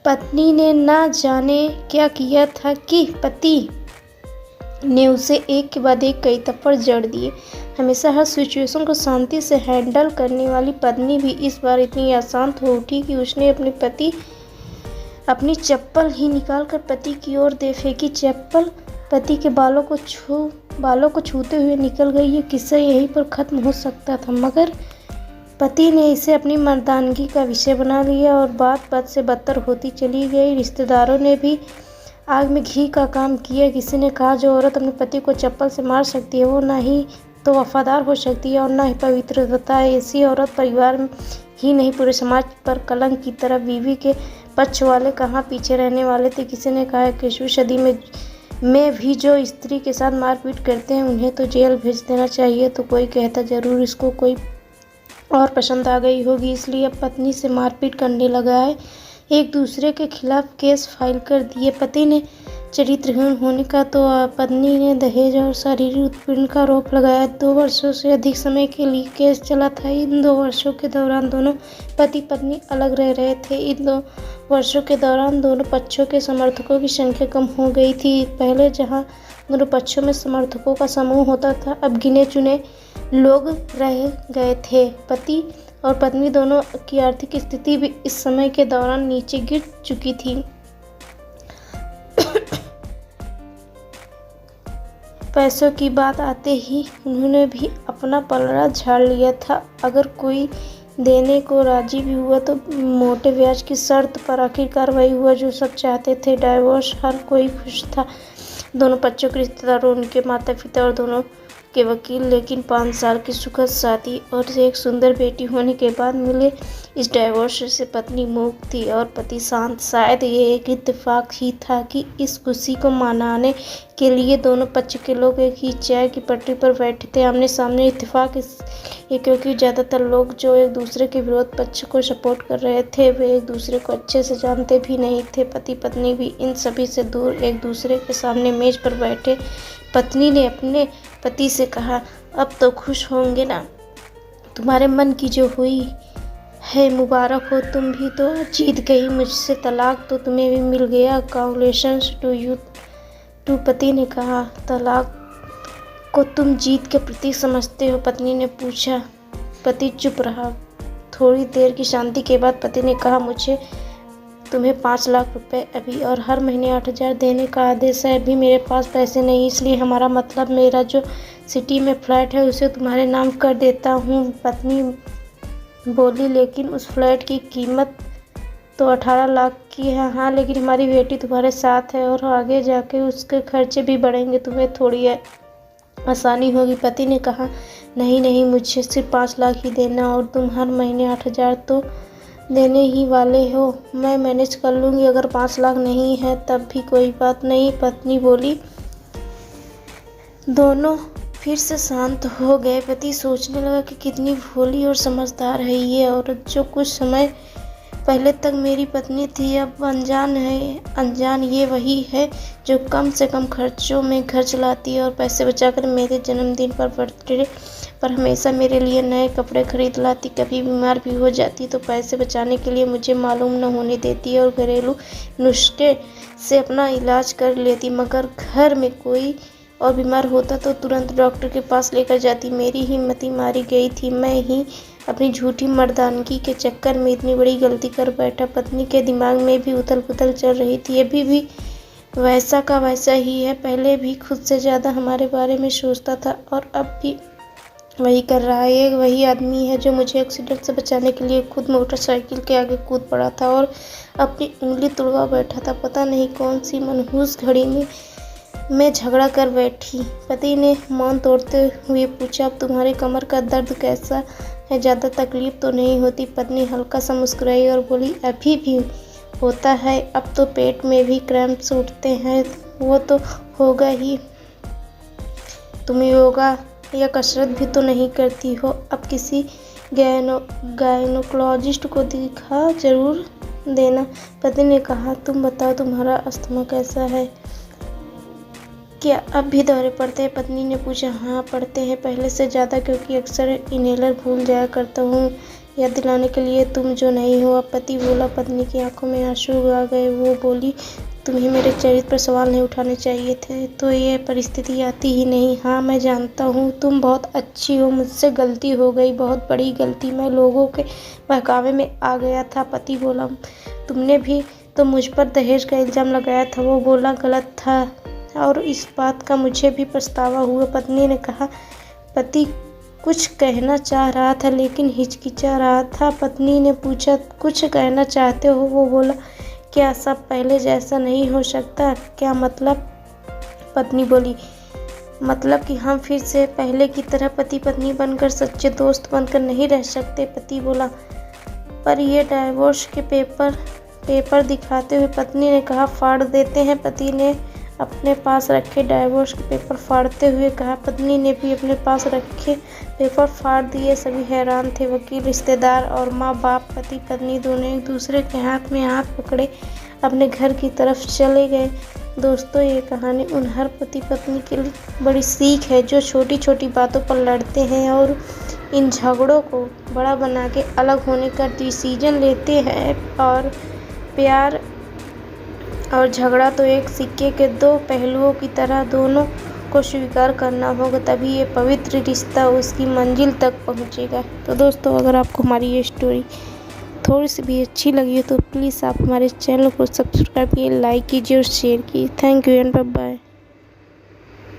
पत्नी ने ना जाने क्या किया था कि पति ने उसे एक के बाद एक कई थप्पड़ जड़ दिए। हमेशा हर सिचुएशन को शांति से हैंडल करने वाली पत्नी भी इस बार इतनी अशांत हो उठी कि उसने अपनी चप्पल ही निकालकर पति की ओर दे फेंकी। चप्पल पति के बालों को छूते हुए निकल गई। ये किस्सा यहीं पर खत्म हो सकता था, मगर पति ने इसे अपनी मर्दानगी का विषय बना लिया और बात बात से बदतर होती चली गई। रिश्तेदारों ने भी आग में घी का काम किया। किसी ने कहा, जो औरत अपने पति को चप्पल से मार सकती है वो ना ही तो वफादार हो सकती है और ना ही पवित्र होता है। ऐसी औरत परिवार ही नहीं पूरे समाज पर कलंक की तरह। बीवी के पक्ष वाले कहाँ पीछे रहने वाले थे। किसी ने कहा कि 21वीं सदी में भी जो स्त्री के साथ मारपीट करते हैं उन्हें तो जेल भेज देना चाहिए। तो कोई कहता, जरूर इसको कोई और पसंद आ गई होगी इसलिए अब पत्नी से मारपीट करने लगा है। एक दूसरे के खिलाफ केस फाइल कर दिए। पति ने चरित्रहीन होने का तो पत्नी ने दहेज और शारीरिक उत्पीड़न का आरोप लगाया। 2 वर्षों से अधिक समय के लिए केस चला था। इन 2 वर्षों के दौरान दोनों पति पत्नी अलग रह रहे थे। इन 2 वर्षों के दौरान दोनों पक्षों के समर्थकों की संख्या कम हो गई थी। पहले जहां दोनों पक्षों में समर्थकों का समूह होता था, अब गिने चुने लोग रह गए थे। पति और पत्नी दोनों की आर्थिक स्थिति भी इस समय के दौरान नीचे गिर चुकी थी। पैसों की बात आते ही उन्होंने भी अपना पलड़ा झाड़ लिया था। अगर कोई देने को राजी भी हुआ तो मोटे ब्याज की शर्त पर। आखिरकार वही हुआ जो सब चाहते थे, डाइवोर्स। हर कोई खुश था, दोनों पक्षों के रिश्तेदारों, उनके माता पिता और दोनों के वकील। लेकिन 5 साल की सुखद शादी और एक सुंदर बेटी होने के बाद मिले इस डाइवोर्स से पत्नी मूक थी और पति शांत। शायद ये एक इत्तेफाक ही था कि इस खुशी को मनाने के लिए दोनों पक्ष के लोग एक ही चाय की पटरी पर बैठे थे, आमने सामने। इत्तेफाक इसलिए क्योंकि ज़्यादातर लोग जो एक दूसरे के विरोध पक्ष को सपोर्ट कर रहे थे वे एक दूसरे को अच्छे से जानते भी नहीं थे। पति पत्नी भी इन सभी से दूर एक दूसरे के सामने मेज पर बैठे। पत्नी ने अपने पति से कहा, अब तो खुश होंगे ना, तुम्हारे मन की जो हुई है मुबारक हो, तुम भी तो जीत गई मुझसे, तलाक तो तुम्हें भी मिल गया, कांग्रेचुलेशंस टू यू टू। पति ने कहा, तलाक को तुम जीत के प्रतीक समझते हो? पत्नी ने पूछा। पति चुप रहा। थोड़ी देर की शांति के बाद पति ने कहा, मुझे तुम्हें 5 लाख रुपए अभी और हर महीने 8,000 देने का आदेश है। अभी मेरे पास पैसे नहीं, इसलिए हमारा मतलब मेरा जो सिटी में फ्लैट है उसे तुम्हारे नाम कर देता हूँ। पत्नी बोली, लेकिन उस फ्लैट की कीमत तो 18 लाख की है। हाँ, लेकिन हमारी बेटी तुम्हारे साथ है और आगे जाके उसके खर्चे भी बढ़ेंगे, तुम्हें थोड़ी आसानी होगी। पति ने कहा, नहीं, मुझे सिर्फ 5 लाख ही देना और तुम हर महीने 8,000 तो देने ही वाले हो। मैं मैनेज कर लूँगी, अगर 5 लाख नहीं है तब भी कोई बात नहीं। पत्नी बोली। दोनों फिर से शांत हो गए। पति सोचने लगा कि कितनी भोली और समझदार है ये औरत, जो कुछ समय पहले तक मेरी पत्नी थी अब अनजान है। अनजान ये वही है जो कम से कम खर्चों में घर चलाती है और पैसे बचाकर मेरे जन्मदिन पर, बर्थडे पर हमेशा मेरे लिए नए कपड़े खरीद लाती। कभी बीमार भी हो जाती तो पैसे बचाने के लिए मुझे मालूम न होने देती और घरेलू नुस्खे से अपना इलाज कर लेती। मगर घर में कोई और बीमार होता तो तुरंत डॉक्टर के पास लेकर जाती। मेरी हिम्मत मारी गई थी। मैं ही अपनी झूठी मर्दानगी के चक्कर में इतनी बड़ी गलती कर बैठा। पत्नी के दिमाग में भी उथल पुथल चल रही थी। अभी भी वैसा का वैसा ही है। पहले भी खुद से ज़्यादा हमारे बारे में सोचता था और अब भी वही कर रहा है। ये वही आदमी है जो मुझे एक्सीडेंट से बचाने के लिए खुद मोटरसाइकिल के आगे कूद पड़ा था और अपनी उंगली तुड़वा बैठा था। पता नहीं कौन सी मनहूस घड़ी में मैं झगड़ा कर बैठी। पति ने मौन तोड़ते हुए पूछा, अब तुम्हारे कमर का दर्द कैसा है? ज़्यादा तकलीफ तो नहीं होती? पत्नी हल्का सा मुस्कुराई और बोली, अभी भी होता है, अब तो पेट में भी क्रैम्प्स उठते हैं। वो तो होगा ही। तुम योगा या कसरत भी तो नहीं करती हो। अब किसी गायनोकोलॉजिस्ट को दिखा जरूर देना। पति ने कहा, तुम बताओ तुम्हारा अस्थमा कैसा है? क्या अब भी दौरे पड़ते हैं? पत्नी ने पूछा। हाँ, पड़ते हैं, पहले से ज़्यादा, क्योंकि अक्सर इन्हेलर भूल जाया करता हूँ याद दिलाने के लिए तुम जो नहीं हो। अब पति बोला। पत्नी की आंखों में आंसू आ गए। वो बोली, तुम्हें मेरे चरित्र पर सवाल नहीं उठाने चाहिए थे तो ये परिस्थिति आती ही नहीं। हाँ, मैं जानता हूँ तुम बहुत अच्छी हो। मुझसे गलती हो गई, बहुत बड़ी गलती। मैं लोगों के बहकावे में आ गया था। पति बोला, तुमने भी तो मुझ पर दहेज का इल्ज़ाम लगाया था। वो बोला, गलत था और इस बात का मुझे भी पछतावा हुआ। पत्नी ने कहा। पति कुछ कहना चाह रहा था लेकिन हिचकिचा रहा था। पत्नी ने पूछा, कुछ कहना चाहते हो? वो बोला, क्या सब पहले जैसा नहीं हो सकता? क्या मतलब? पत्नी बोली, मतलब कि हम फिर से पहले की तरह पति पत्नी बनकर, सच्चे दोस्त बनकर नहीं रह सकते? पति बोला, पर ये डाइवोर्स के पेपर दिखाते हुए पत्नी ने कहा, फाड़ देते हैं। पति ने अपने पास रखे डाइवोर्स के पेपर फाड़ते हुए कहा। पत्नी ने भी अपने पास रखे पेपर फाड़ दिए। सभी हैरान थे। वकील, रिश्तेदार और माँ बाप, पति पत्नी दोनों एक दूसरे के हाथ में हाथ पकड़े अपने घर की तरफ चले गए। दोस्तों, ये कहानी उन हर पति पत्नी के लिए बड़ी सीख है जो छोटी छोटी बातों पर लड़ते हैं और इन झगड़ों को बड़ा बना के अलग होने का डिसीजन लेते हैं। और प्यार और झगड़ा तो एक सिक्के के दो पहलुओं की तरह, दोनों को स्वीकार करना होगा, तभी ये पवित्र रिश्ता उसकी मंजिल तक पहुंचेगा। तो दोस्तों, अगर आपको हमारी ये स्टोरी थोड़ी सी भी अच्छी लगी हो तो प्लीज़ आप हमारे चैनल को सब्सक्राइब कीजिए, लाइक कीजिए और शेयर कीजिए। Thank you and bye bye.